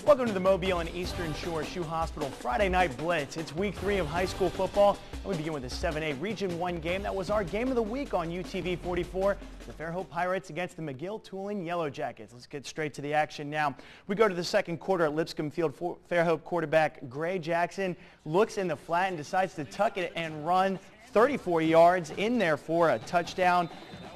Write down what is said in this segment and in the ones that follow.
Welcome to the Mobile and Eastern Shore Shoe Hospital Friday Night Blitz. It's week 3 of high school football, and we begin with a 7A Region 1 game. That was our game of the week on UTV 44. The Fairhope Pirates against the McGill-Toolen Yellow Jackets. Let's get straight to the action now. We go to the second quarter at Lipscomb Field. Fairhope quarterback Gray Jackson looks in the flat and decides to tuck it and run 34 yards in there for a touchdown.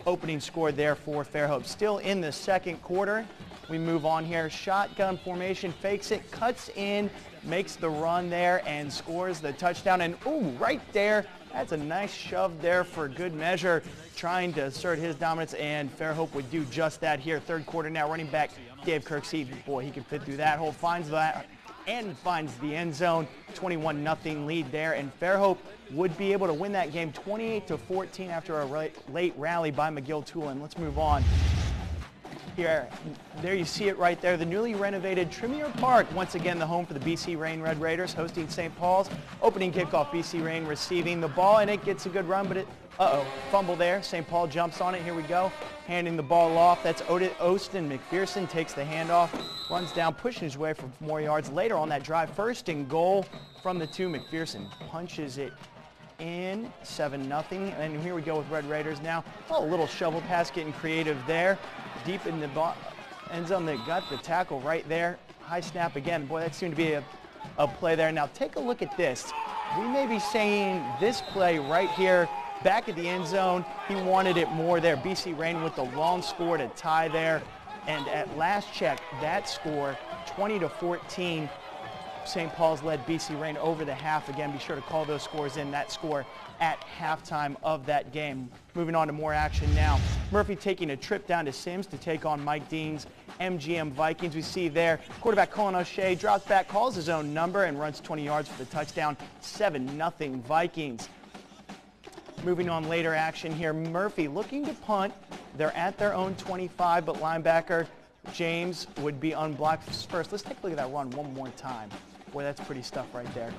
Opening score there for Fairhope. Still in the second quarter. We move on here. Shotgun formation, fakes it, cuts in, makes the run there, and scores the touchdown. And ooh, right there, that's a nice shove there for good measure, trying to assert his dominance, and Fairhope would do just that here. Third quarter now, running back Dave Kirksey, boy, he can fit through that hole, finds that, and finds the end zone. 21-0 lead there, and Fairhope would be able to win that game 28-14 after a late rally by McGill-Toolen. Let's move on. Here, there you see it right there, the newly renovated Tremere Park, once again the home for the BC Reign Red Raiders, hosting St. Paul's. Opening kickoff, BC Reign receiving the ball, and it gets a good run, but it, fumble there. St. Paul jumps on it, here we go, handing the ball off. That's Austin McPherson, takes the handoff, runs down, pushing his way for more yards. Later on that drive, first and goal from the 2, McPherson punches it in, 7-0, and here we go with Red Raiders now. Oh, a little shovel pass, getting creative there. Deep in the end zone, they got the tackle right there. High snap again. Boy, that seemed to be a play there. Now take a look at this. We may be saying this play right here, back at the end zone. He wanted it more there. BC Reign with the long score to tie there. And at last check, that score, 20-14. St. Paul's led BC Reign over the half. Again, be sure to call those scores in, that score at halftime of that game. Moving on to more action now. Murphy taking a trip down to Sims to take on Mike Dean's MGM Vikings. We see there quarterback Colin O'Shea drops back, calls his own number, and runs 20 yards for the touchdown. 7-0 Vikings. Moving on later action here. Murphy looking to punt. They're at their own 25, but linebacker James would be unblocked first. Let's take a look at that run one more time. Boy, that's pretty stuff right there.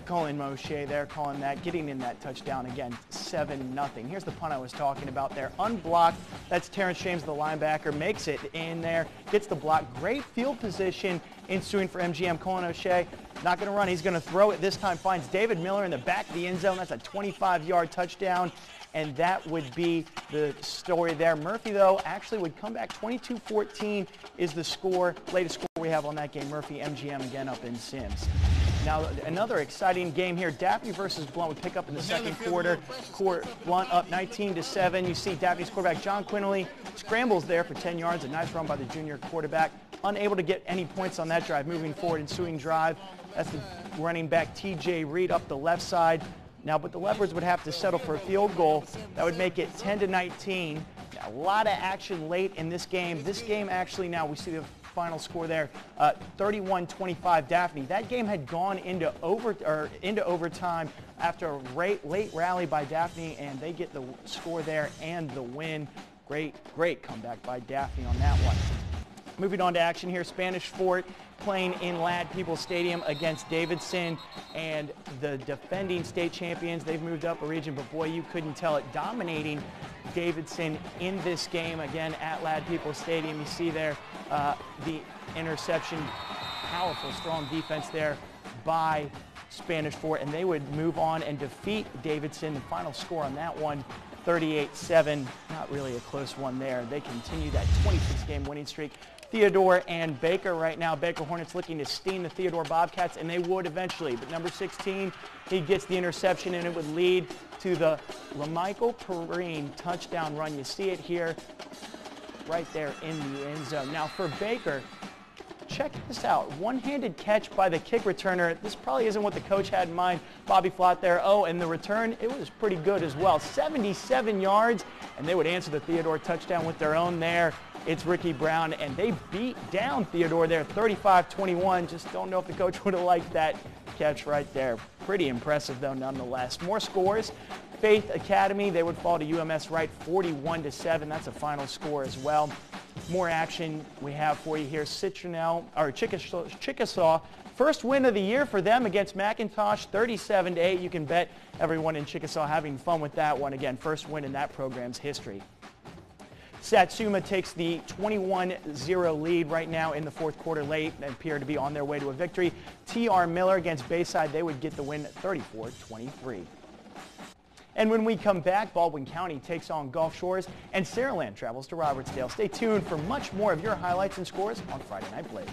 Colin O'Shea there, calling that, getting in that touchdown again, 7-0. Here's the punt I was talking about there. Unblocked, that's Terrence James, the linebacker, makes it in there, gets the block. Great field position ensuing for MGM. Colin O'Shea, not going to run, he's going to throw it this time, finds David Miller in the back of the end zone. That's a 25-yard touchdown. And that would be the story there. Murphy, though, actually would come back. 22-14 is the score, latest score we have on that game. Murphy, MGM again up in Sims. Now, another exciting game here. Daphne versus Blount would pick up in the second quarter. Blount up 19-7. You see Daphne's quarterback, John Quinley, scrambles there for 10 yards. A nice run by the junior quarterback. Unable to get any points on that drive. Moving forward, ensuing drive. That's the running back, TJ Reed, up the left side. Now, but the Leopards would have to settle for a field goal. That would make it 10-19. A lot of action late in this game. This game actually, now we see the final score there, 31-25 Daphne. That game had gone into overtime after a late rally by Daphne, and they get the score there and the win. Great comeback by Daphne on that one. Moving on to action here, Spanish Fort playing in Ladd Peoples Stadium against Davidson, and the defending state champions. They've moved up a region, but boy, you couldn't tell it. Dominating Davidson in this game again at Ladd Peoples Stadium. You see there the interception, powerful, strong defense there by Spanish Fort, and they would move on and defeat Davidson. The final score on that one, 38-7. Not really a close one there. They continue that 26-game winning streak. Theodore and Baker right now. Baker Hornets looking to steam the Theodore Bobcats, and they would eventually. But number 16, he gets the interception, and it would lead to the LaMichael Perrine touchdown run. You see it here right there in the end zone. Now for Baker, check this out. One-handed catch by the kick returner. This probably isn't what the coach had in mind. Bobby Flott there. Oh, and the return, it was pretty good as well. 77 yards, and they would answer the Theodore touchdown with their own there. It's Ricky Brown, and they beat down Theodore there, 35-21. Just don't know if the coach would have liked that catch right there. Pretty impressive, though, nonetheless. More scores. Faith Academy, they would fall to UMS Wright, 41-7. That's a final score as well. More action we have for you here. Chickasaw, first win of the year for them against McIntosh, 37-8. You can bet everyone in Chickasaw having fun with that one. Again, first win in that program's history. Satsuma takes the 21-0 lead right now in the fourth quarter late and appear to be on their way to a victory. T.R. Miller against Bayside, they would get the win 34-23. And when we come back, Baldwin County takes on Gulf Shores and Saraland travels to Robertsdale. Stay tuned for much more of your highlights and scores on Friday Night Blitz.